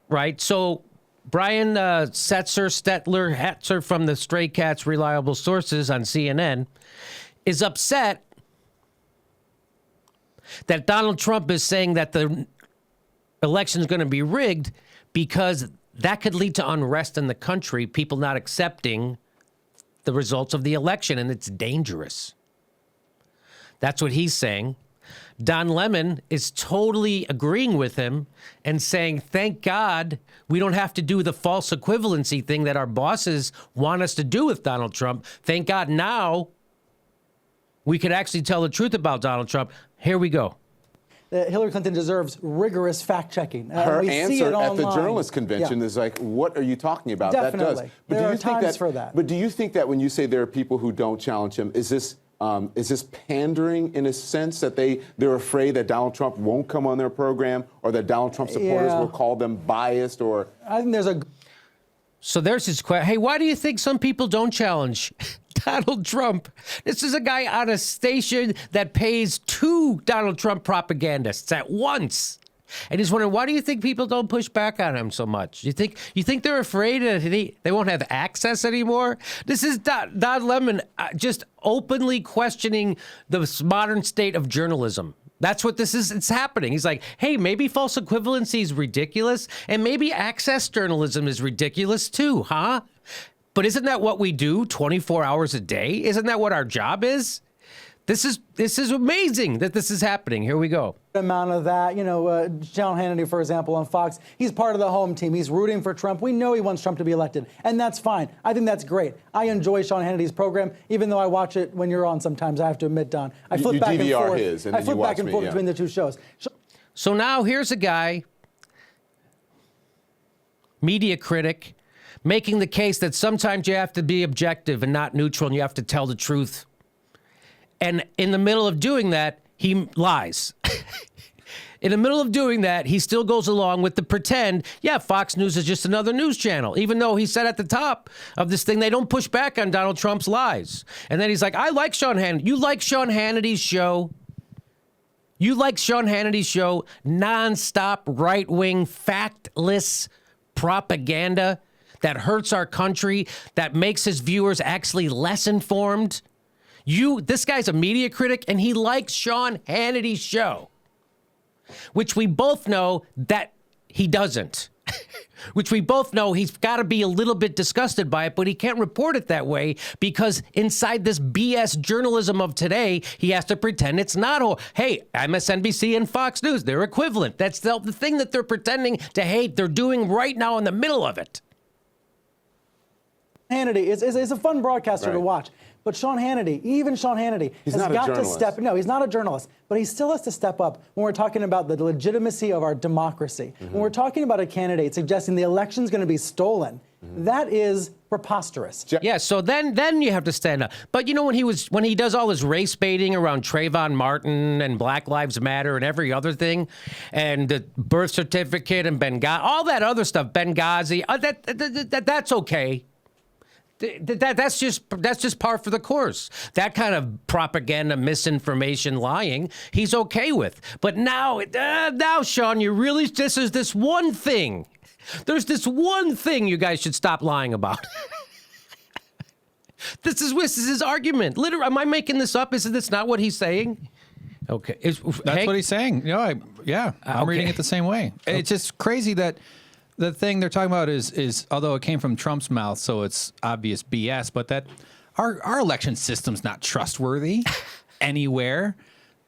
right? So Brian Hetzer from the Stray Cats Reliable Sources on CNN is upset that Donald Trump is saying that the election is going to be rigged because that could lead to unrest in the country, people not accepting the results of the election, and it's dangerous. That's what he's saying. Don Lemon is totally agreeing with him and saying, thank God we don't have to do the false equivalency thing that our bosses want us to do with Donald Trump. Thank God now we could actually tell the truth about Donald Trump. Here we go. Hillary Clinton deserves rigorous fact-checking. Her answer at the journalist convention is like, what are you talking about? Definitely. That does. But there are times for that. But do you think that when you say there are people who don't challenge him, is this pandering in a sense that they're afraid that Donald Trump won't come on their program or that Donald Trump supporters will call them biased? Or I think there's a... So there's his question. Hey, why do you think some people don't challenge Donald Trump? This is a guy on a station that pays 2 Donald Trump propagandists at once. And he's wondering, why do you think people don't push back on him so much? You think they're afraid that they won't have access anymore? This is Don Lemon just openly questioning the modern state of journalism. That's what this is. It's happening. He's like, hey, maybe false equivalency is ridiculous, and maybe access journalism is ridiculous too, huh? But isn't that what we do 24 hours a day? Isn't that what our job is? This is amazing that this is happening. Here we go. Amount of that, Sean Hannity, for example, on Fox, he's part of the home team. He's rooting for Trump. We know he wants Trump to be elected, and that's fine. I think that's great. I enjoy Sean Hannity's program, even though I watch it when you're on sometimes, I have to admit, Don. I flip back and forth. I flip back and forth between the two shows. So now here's a guy, media critic, making the case that sometimes you have to be objective and not neutral, and you have to tell the truth. And in the middle of doing that, he lies. In the middle of doing that, he still goes along with the pretend, Fox News is just another news channel, even though he said at the top of this thing, they don't push back on Donald Trump's lies. And then he's like, I like Sean Hannity. You like Sean Hannity's show? You like Sean Hannity's show? Nonstop right-wing, factless propaganda that hurts our country, that makes his viewers actually less informed? This guy's a media critic, and he likes Sean Hannity's show, which we both know that he doesn't, which we both know he's got to be a little bit disgusted by it, but he can't report it that way because inside this BS journalism of today, he has to pretend it's not. Hey, MSNBC and Fox News, they're equivalent. That's the thing that they're pretending to hate. They're doing right now in the middle of it. Hannity is a fun broadcaster to watch. But Sean Hannity, even Sean Hannity, has got to step. No, he's not a journalist, but he still has to step up when we're talking about the legitimacy of our democracy. When we're talking about a candidate suggesting the election's going to be stolen, that is preposterous. Yeah, so then you have to stand up. But when he does all his race baiting around Trayvon Martin and Black Lives Matter and every other thing, and the birth certificate and Benghazi, all that other stuff, Benghazi, that's okay. That's just par for the course. That kind of propaganda, misinformation, lying, he's okay with. But now, Sean, this one thing. There's this one thing you guys should stop lying about. This is his argument. Literally, am I making this up? Isn't this not what he's saying? Okay, that's what he's saying. I'm reading it the same way. Okay. It's just crazy that. The thing they're talking about is although it came from Trump's mouth, so it's obvious BS, but that our election system's not trustworthy anywhere.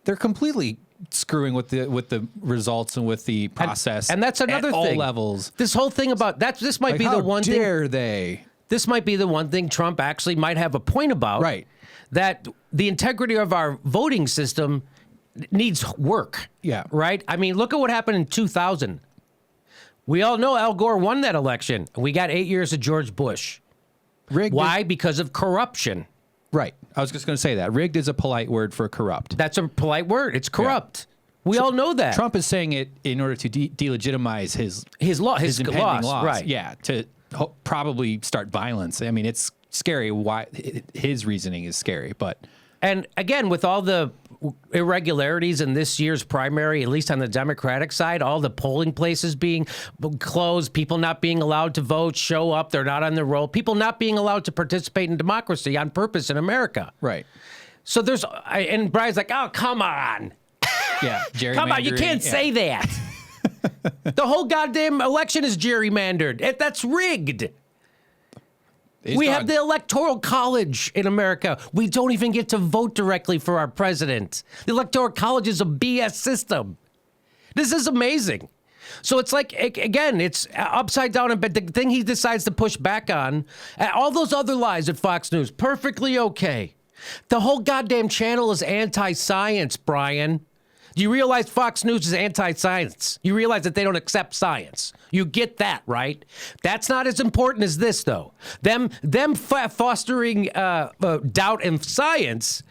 They're completely screwing with the results and with the process. And that's another thing. At all levels. This whole thing about that, this might be the one thing. How dare they? This might be the one thing Trump actually might have a point about. Right. That the integrity of our voting system needs work. Yeah. Right? I mean, look at what happened in 2000. We all know Al Gore won that election. We got 8 years of George Bush. Rigged. Why? Because of corruption. Right. I was just going to say that. Rigged is a polite word for corrupt. That's a polite word. It's corrupt. Yeah. We all know that. Trump is saying it in order to delegitimize his impending laws. Right. Yeah. To probably start violence. I mean, it's scary why his reasoning is scary, but And again, with all the irregularities in this year's primary, at least on the Democratic side, all the polling places being closed, people not being allowed to vote, show up, they're not on the roll, people not being allowed to participate in democracy on purpose in America. Right. So and Brian's like, oh, come on. Yeah, come on, you can't say that. The whole goddamn election is gerrymandered. That's rigged. We have the Electoral College in America. We don't even get to vote directly for our president. The Electoral College is a BS system. This is amazing. So it's like, again, it's upside down. But the thing he decides to push back on, all those other lies at Fox News, perfectly okay. The whole goddamn channel is anti-science, Brian. Do you realize Fox News is anti-science? You realize that they don't accept science. You get that, right? That's not as important as this, though. Them fostering doubt in science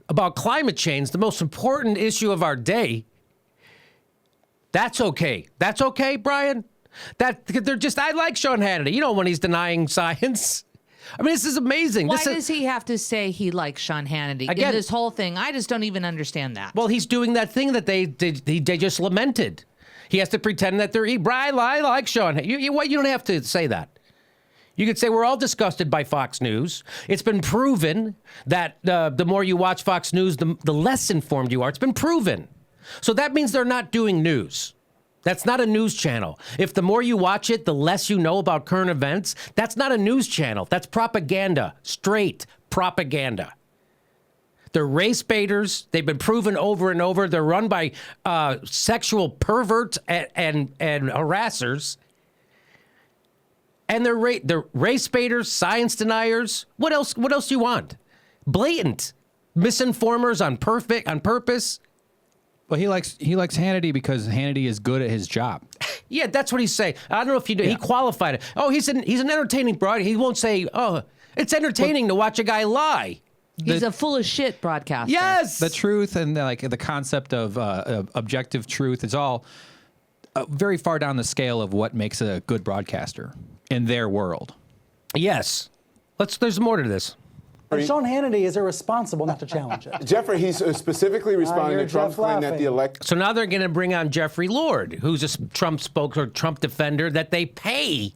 about climate change, the most important issue of our day. That's okay. That's okay, Brian? I like Sean Hannity. You know, when he's denying science. I mean, this is amazing. Why does he have to say he likes Sean Hannity in this whole thing? I just don't even understand that. Well, he's doing that thing that they just lamented. He has to pretend that I like Sean. You don't have to say that. You could say we're all disgusted by Fox News. It's been proven that the more you watch Fox News, the less informed you are. It's been proven. So that means they're not doing news. That's not a news channel. If the more you watch it, the less you know about current events, that's not a news channel. That's propaganda, straight propaganda. They're race baiters. They've been proven over and over. They're run by sexual perverts and harassers. And they're race baiters, science deniers. What else do you want? Blatant misinformers on purpose. Well, he likes Hannity because Hannity is good at his job. Yeah, that's what he's saying. I don't know if you do. Yeah. He qualified it. Oh, he's an entertaining broad. He won't say, oh, it's entertaining to watch a guy lie. He's a full of shit broadcaster. Yes. The truth and the concept of objective truth is all very far down the scale of what makes a good broadcaster in their world. Yes. There's more to this. And Sean Hannity is irresponsible not to challenge it. Jeffrey, he's specifically responding to Trump's claim that the election. So now they're going to bring on Jeffrey Lord, who's a Trump spokesman, Trump defender that they pay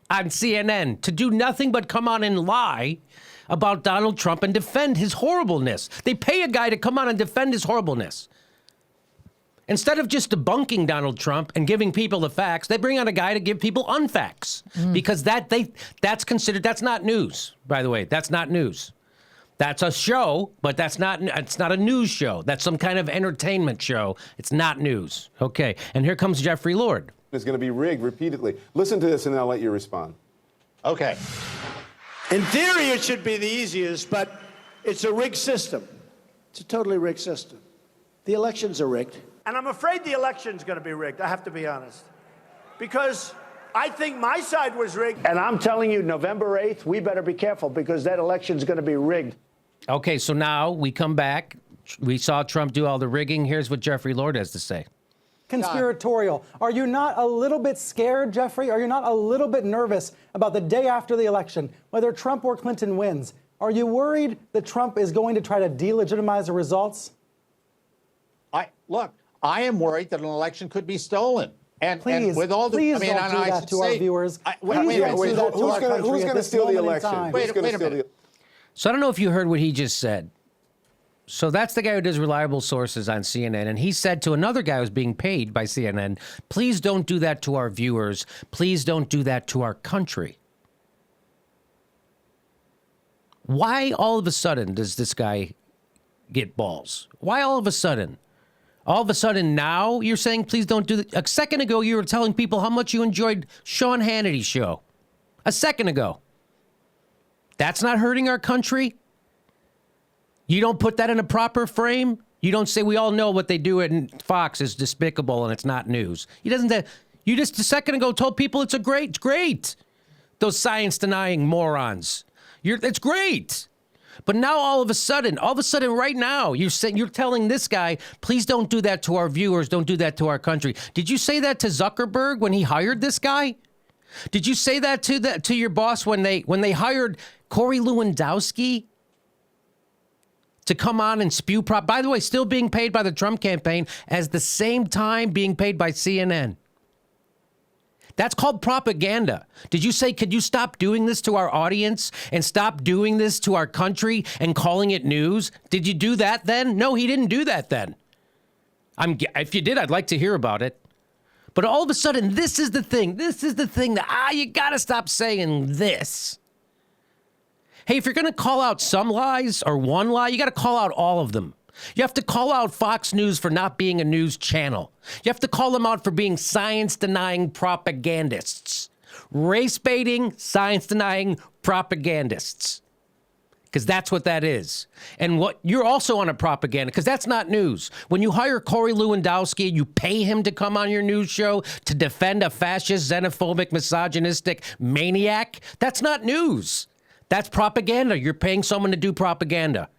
on CNN to do nothing but come on and lie about Donald Trump and defend his horribleness. They pay a guy to come on and defend his horribleness. Instead of just debunking Donald Trump and giving people the facts, they bring on a guy to give people unfacts because that's not news. By the way, that's not news. That's a show, but it's not a news show. That's some kind of entertainment show. It's not news. Okay, and here comes Jeffrey Lord. It's going to be rigged repeatedly. Listen to this, and then I'll let you respond. Okay. In theory, it should be the easiest, but it's a rigged system. It's a totally rigged system. The elections are rigged. And I'm afraid the election's going to be rigged, I have to be honest. Because I think my side was rigged. And I'm telling you, November 8th, we better be careful because that election's going to be rigged. Okay, so now we come back. We saw Trump do all the rigging. Here's what Jeffrey Lord has to say. Conspiratorial. Are you not a little bit scared, Jeffrey? Are you not a little bit nervous about the day after the election, whether Trump or Clinton wins? Are you worried that Trump is going to try to delegitimize the results? Look, I am worried that an election could be stolen. And with all the, please don't do that to our viewers. Who's going to steal the election? So I don't know if you heard what he just said. So that's the guy who does reliable sources on CNN. And he said to another guy who's being paid by CNN, please don't do that to our viewers. Please don't do that to our country. Why all of a sudden does this guy get balls? Why all of a sudden? All of a sudden now you're saying, please don't do that. A second ago, you were telling people how much you enjoyed Sean Hannity's show. A second ago. That's not hurting our country? You don't put that in a proper frame? You don't say we all know what they do at Fox is despicable and it's not news. You just a second ago told people it's great. Those science-denying morons. It's great. But now all of a sudden right now, you're telling this guy, please don't do that to our viewers, don't do that to our country. Did you say that to Zuckerberg when he hired this guy? Did you say that to your boss when they hired Corey Lewandowski to come on and spew by the way, still being paid by the Trump campaign as the same time being paid by CNN. That's called propaganda. Did you say, could you stop doing this to our audience and stop doing this to our country and calling it news? Did you do that then? No, he didn't do that then. If you did, I'd like to hear about it. But all of a sudden, this is the thing. This is the thing that, you got to stop saying this. Hey, if you're going to call out some lies or one lie, you got to call out all of them. You have to call out Fox News for not being a news channel. You have to call them out for being science-denying propagandists. Race-baiting, science-denying propagandists. Because that's what that is. And what you're also on a propaganda, because that's not news. When you hire Corey Lewandowski, you pay him to come on your news show to defend a fascist, xenophobic, misogynistic maniac, that's not news. That's propaganda. You're paying someone to do propaganda.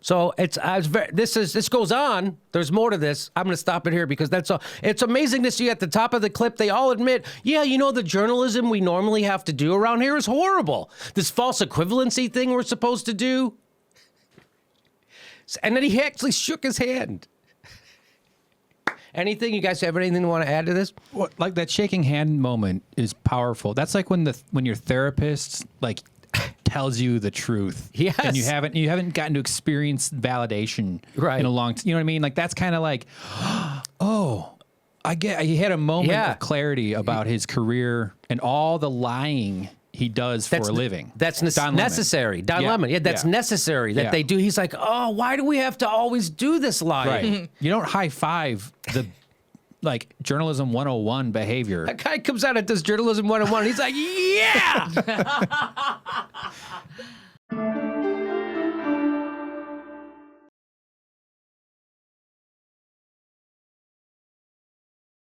So this goes on. There's more to this. I'm going to stop it here because that's all. It's amazing to see at the top of the clip, they all admit, yeah, the journalism we normally have to do around here is horrible. This false equivalency thing we're supposed to do. And then he actually shook his hand. Anything? You guys have anything you want to add to this? Well, like that shaking hand moment is powerful. That's like when your therapist tells you the truth. Yes. And you haven't gotten to experience validation in a long time. You know what I mean? Like that's kind of like, he had a moment of clarity about his career and all the lying he does for a living. That's necessary. Don Lemon. Yeah, that's necessary that they do. He's like, why do we have to always do this lying? Right. You don't high five the journalism 101 behavior. That guy comes out and does journalism 101 and he's like, yeah!